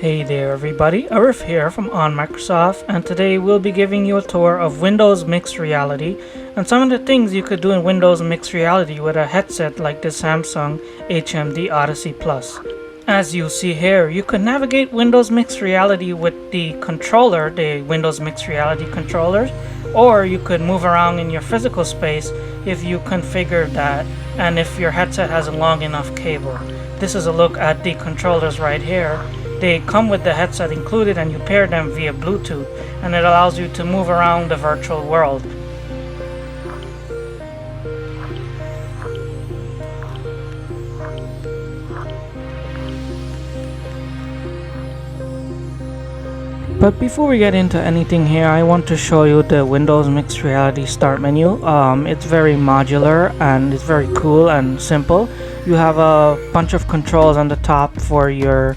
Hey there everybody, Arif here from On Microsoft, and today we'll be giving you a tour of Windows Mixed Reality and some of the things you could do in Windows Mixed Reality with a headset like the Samsung HMD Odyssey Plus. As you see here, you could navigate Windows Mixed Reality with the controller, the Windows Mixed Reality controllers, or you could move around in your physical space if you configure that and if your headset has a long enough cable. This is a look at the controllers right here. They come with the headset included and you pair them via Bluetooth, and it allows you to move around the virtual world. But before we get into anything here, I want to show you the Windows Mixed Reality Start menu. It's very modular and it's very cool and simple. You have a bunch of controls on the top for your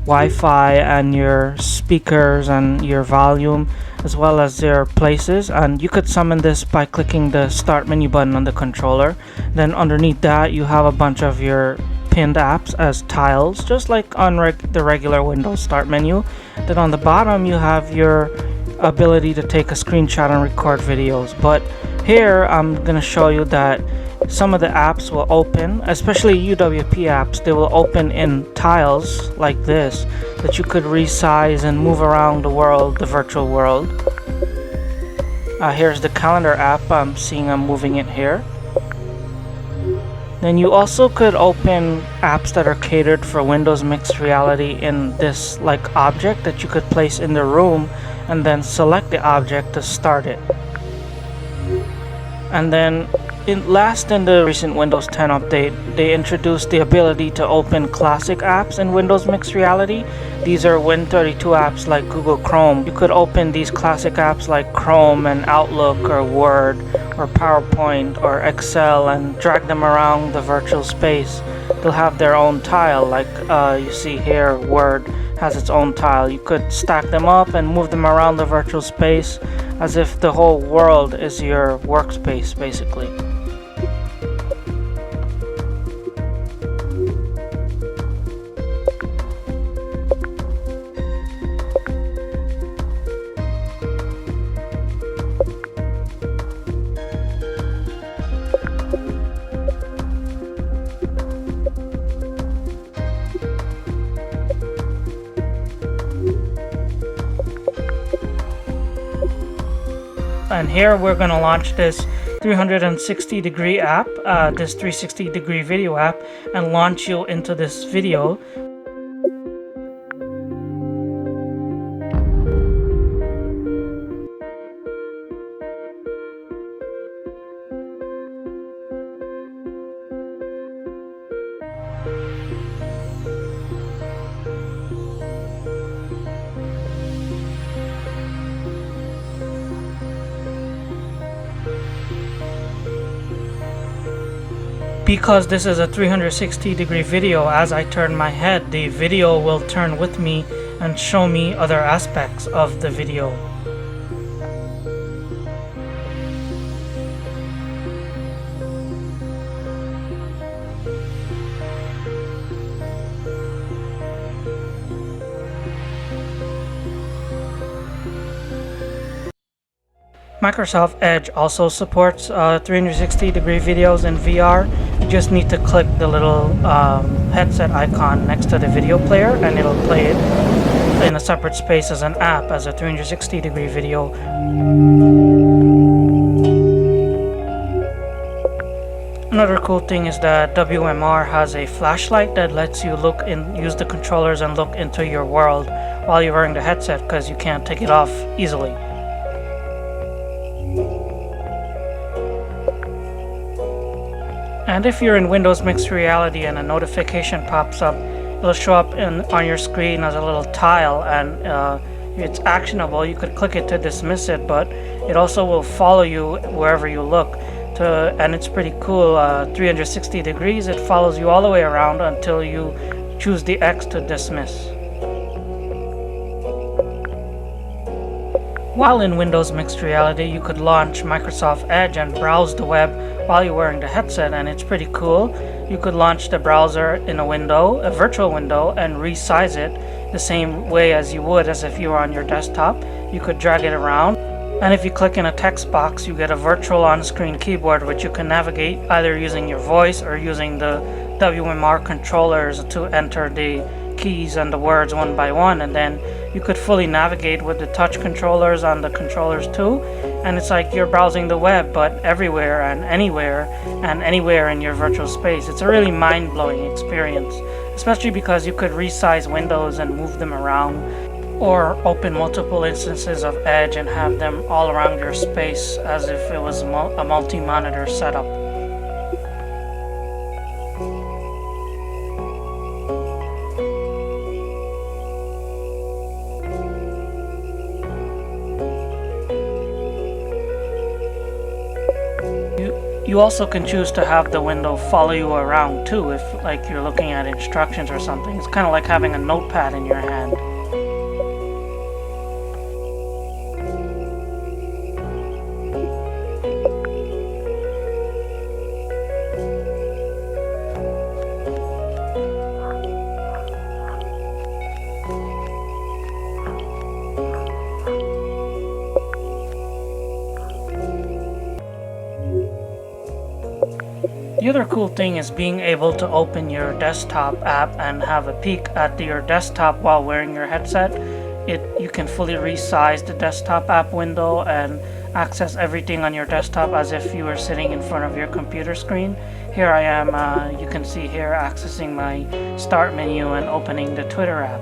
Wi-Fi and your speakers and your volume, as well as their places, and you could summon this by clicking the start menu button on the controller. Then underneath that you have a bunch of your pinned apps as tiles, just like on the regular Windows start menu. Then on the bottom you have your ability to take a screenshot and record videos, but here I'm gonna show you that some of the apps will open, especially UWP apps. They will open in tiles like this that you could resize and move around the world, the virtual world. Here's the calendar app. I'm moving it here. Then you also could open apps that are catered for Windows Mixed Reality in this like object that you could place in the room and then select the object to start it. And then last in the recent Windows 10 update, they introduced the ability to open classic apps in Windows Mixed Reality. These are Win32 apps like Google Chrome. You could open these classic apps like Chrome and Outlook or Word or PowerPoint or Excel and drag them around the virtual space. They'll have their own tile, like you see here, Word has its own tile. You could stack them up and move them around the virtual space as if the whole world is your workspace, basically. And here we're going to launch this 360 degree app, this 360 degree video app, and launch you into this video. Because this is a 360 degree video, as I turn my head, the video will turn with me and show me other aspects of the video. Microsoft Edge also supports 360 degree videos in VR. You just need to click the little headset icon next to the video player and it'll play it in a separate space as an app, as a 360 degree video. Another cool thing is that WMR has a flashlight that lets you use the controllers and look into your world while you're wearing the headset, because you can't take it off easily. And if you're in Windows Mixed Reality and a notification pops up, it'll show up on your screen as a little tile, and it's actionable. You could click it to dismiss it, but it also will follow you wherever you look. And it's pretty cool. 360 degrees, it follows you all the way around until you choose the X to dismiss. While in Windows Mixed Reality, you could launch Microsoft Edge and browse the web while you're wearing the headset, and it's pretty cool. You could launch the browser in a window, a virtual window, and resize it the same way as you would as if you were on your desktop. You could drag it around, and if you click in a text box, you get a virtual on-screen keyboard which you can navigate either using your voice or using the WMR controllers to enter the keys and the words one by one, and then you could fully navigate with the touch controllers on the controllers too, and it's like you're browsing the web but everywhere and anywhere in your virtual space. It's a really mind-blowing experience, especially because you could resize windows and move them around, or open multiple instances of Edge and have them all around your space as if it was a multi-monitor setup. You also can choose to have the window follow you around too, if like you're looking at instructions or something. It's kind of like having a notepad in your hand. The other cool thing is being able to open your desktop app and have a peek at your desktop while wearing your headset. You can fully resize the desktop app window and access everything on your desktop as if you were sitting in front of your computer screen. Here I am, you can see here accessing my start menu and opening the Twitter app.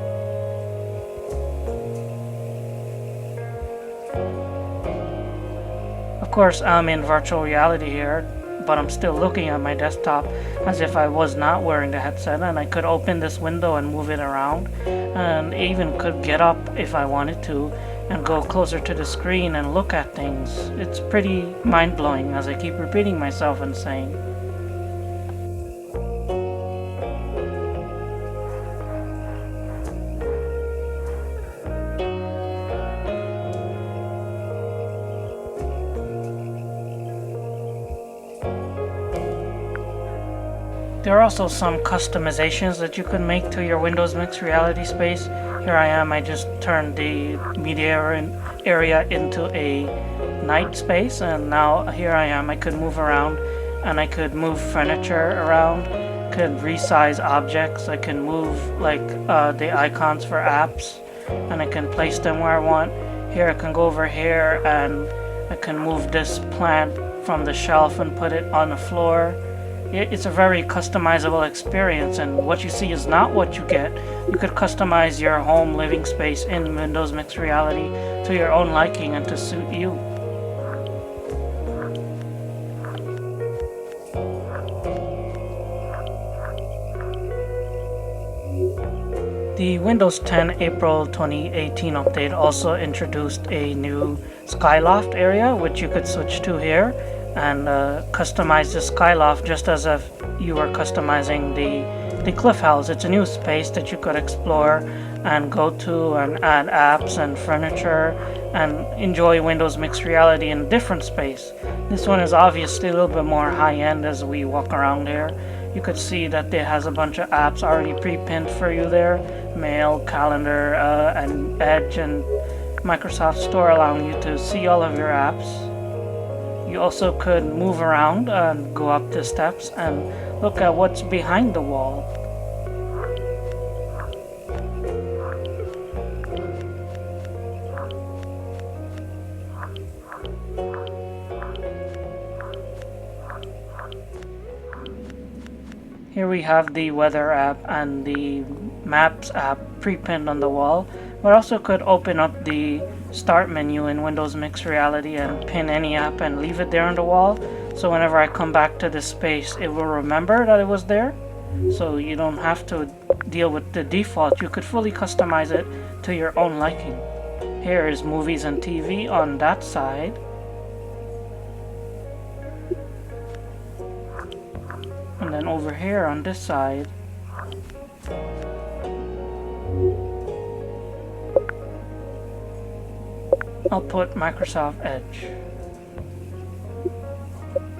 Of course, I'm in virtual reality here, but I'm still looking at my desktop as if I was not wearing the headset, and I could open this window and move it around, and even could get up if I wanted to and go closer to the screen and look at things. It's pretty mind-blowing, as I keep repeating myself and saying. There are also some customizations that you can make to your Windows Mixed Reality space. Here I am, I just turned the media area into a night space, and now here I am, I could move around and I could move furniture around, could resize objects, I can move like the icons for apps, and I can place them where I want. Here I can go over here and I can move this plant from the shelf and put it on the floor. It's a very customizable experience, and what you see is not what you get. You could customize your home living space in Windows Mixed Reality to your own liking and to suit you. The Windows 10 April 2018 update also introduced a new Skyloft area, which you could switch to here and customize the Skyloft just as if you were customizing the Cliff House. It's a new space that you could explore and go to and add apps and furniture and enjoy Windows Mixed Reality in a different space. This one is obviously a little bit more high-end as we walk around here. You could see that it has a bunch of apps already pre-pinned for you there. Mail, calendar, and Edge and Microsoft Store, allowing you to see all of your apps. You also could move around and go up the steps and look at what's behind the wall. Here we have the weather app and the maps app pre-pinned on the wall, but also could open up the start menu in Windows Mixed Reality and pin any app and leave it there on the wall, so whenever I come back to this space it will remember that it was there, so you don't have to deal with the default. You could fully customize it to your own liking. Here is movies and TV on that side, and then over here on this side I'll put Microsoft Edge.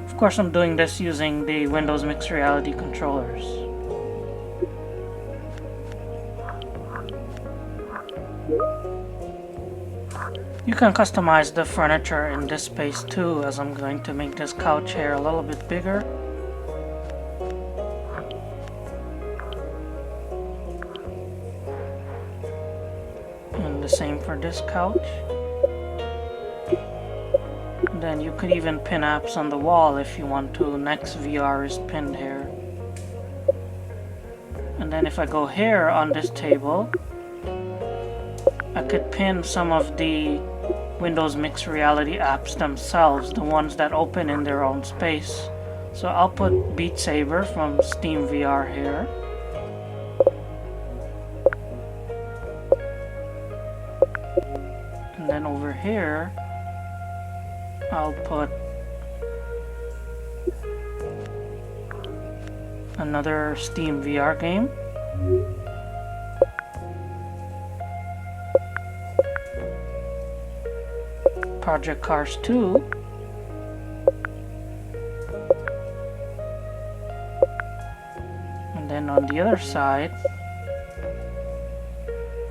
Of course, I'm doing this using the Windows Mixed Reality controllers. You can customize the furniture in this space too, as I'm going to make this couch here a little bit bigger. And the same for this couch. And then you could even pin apps on the wall if you want to. Next VR is pinned here. And then if I go here on this table, I could pin some of the Windows Mixed Reality apps themselves, the ones that open in their own space. So I'll put Beat Saber from Steam VR here. And then over here, I'll put another Steam VR game. Project Cars 2. And then on the other side,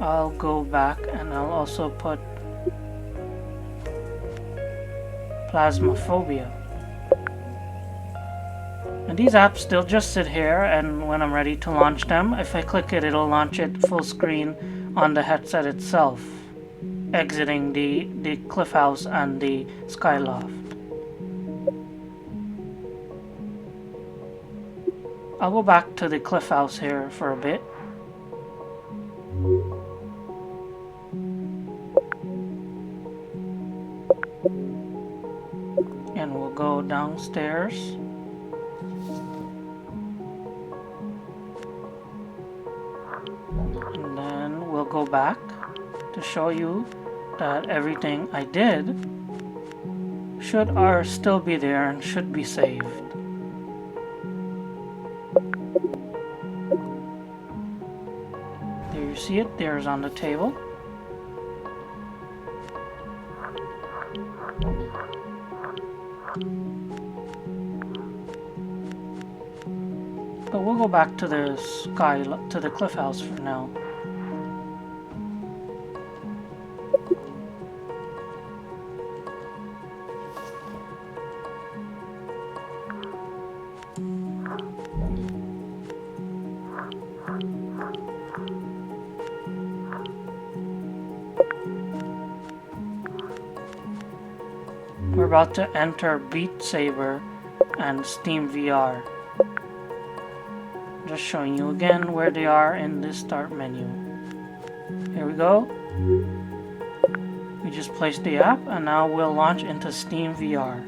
I'll go back and I'll also put Phasmophobia. And these apps, they'll just sit here, and when I'm ready to launch them, if I click it, it'll launch it full screen on the headset itself, exiting the cliff house and the skyloft. I'll go back to the cliff house here for a bit. And we'll go downstairs. And then we'll go back to show you that everything I did should still be there and should be saved. There you see it, there's on the table. But we'll go back to the cliff house for now. We're about to enter Beat Saber and Steam VR. Just showing you again where they are in this start menu. Here we go. We just placed the app and now we'll launch into Steam VR.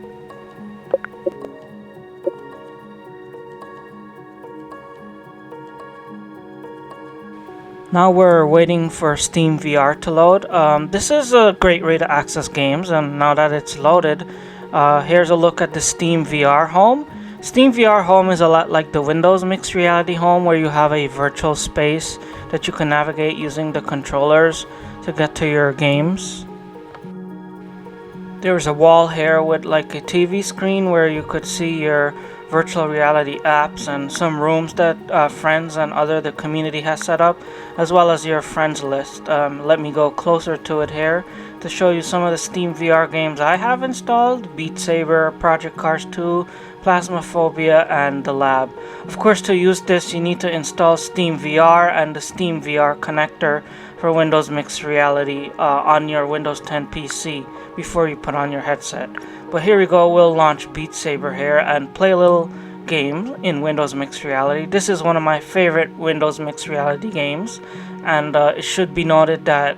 Now we're waiting for Steam VR to load. This is a great way to access games, and now that it's loaded, here's a look at the Steam VR Home. Steam VR Home is a lot like the Windows Mixed Reality Home, where you have a virtual space that you can navigate using the controllers to get to your games. There's a wall here with like a TV screen where you could see your virtual reality apps and some rooms that friends and the community has set up, as well as your friends list. Let me go closer to it here to show you some of the Steam VR games I have installed: Beat Saber, Project Cars 2, Phasmophobia, and The Lab. Of course, to use this you need to install Steam VR and the Steam VR connector for Windows Mixed Reality on your Windows 10 PC before you put on your headset. But here we go, we'll launch Beat Saber here and play a little game in Windows Mixed Reality. This is one of my favorite Windows Mixed Reality games, and it should be noted that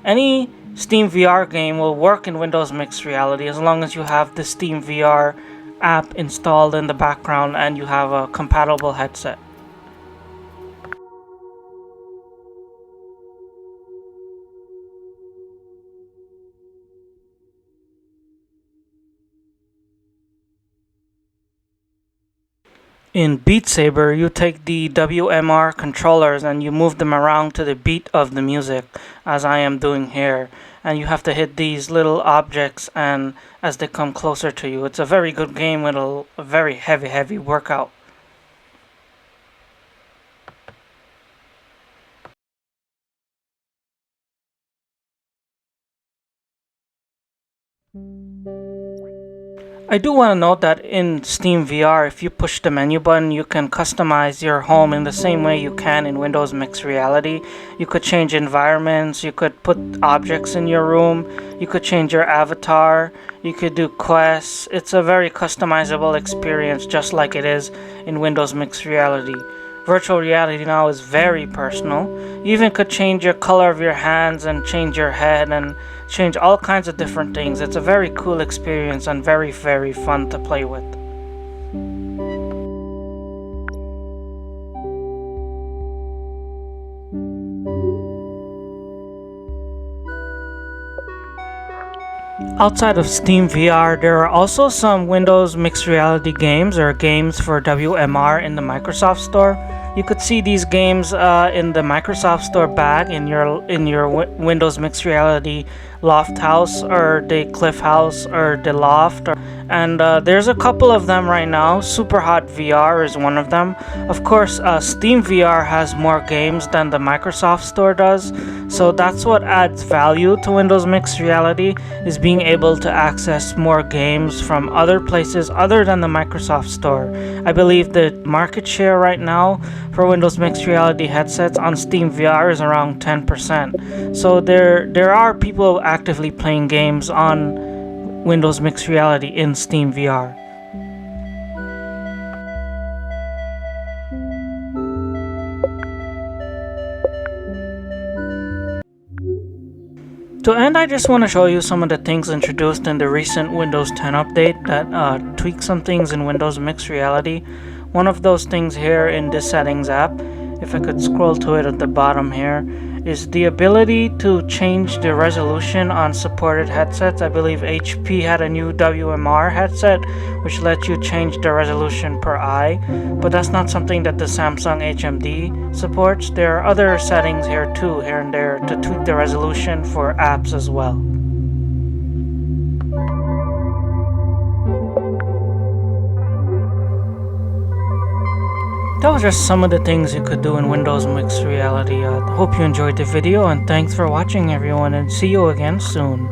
any Steam VR game will work in Windows Mixed Reality as long as you have the Steam VR app installed in the background and you have a compatible headset. In Beat Saber, you take the WMR controllers and you move them around to the beat of the music, as I am doing here. And you have to hit these little objects and as they come closer to you. It's a very good game with a very heavy workout. I do want to note that in Steam VR, if you push the menu button, you can customize your home in the same way you can in Windows Mixed Reality. You could change environments, you could put objects in your room, you could change your avatar, you could do quests. It's a very customizable experience, just like it is in Windows Mixed Reality. Virtual reality now is very personal. You even could change your color of your hands and change your head and change all kinds of different things. It's a very cool experience and very, very fun to play with. Outside of Steam VR, there are also some Windows Mixed Reality games or games for WMR in the Microsoft Store. You could see these games in the Microsoft Store bag in your Windows Mixed Reality Loft House or the Cliff House or the Loft. And there's a couple of them right now. Super Hot VR is one of them. Of course, Steam VR has more games than the Microsoft Store does. So that's what adds value to Windows Mixed Reality, is being able to access more games from other places other than the Microsoft Store. I believe the market share right now for Windows Mixed Reality headsets on Steam VR is around 10%. So there are people actively playing games on Windows Mixed Reality in Steam VR. To end, I just want to show you some of the things introduced in the recent Windows 10 update that tweak some things in Windows Mixed Reality. One of those things here in this settings app, if I could scroll to it at the bottom here, is the ability to change the resolution on supported headsets. I believe HP had a new WMR headset which lets you change the resolution per eye, but that's not something that the Samsung HMD supports. There are other settings here too, here and there, to tweak the resolution for apps as well. That was just some of the things you could do in Windows Mixed Reality. Hope you enjoyed the video, and thanks for watching everyone, and see you again soon.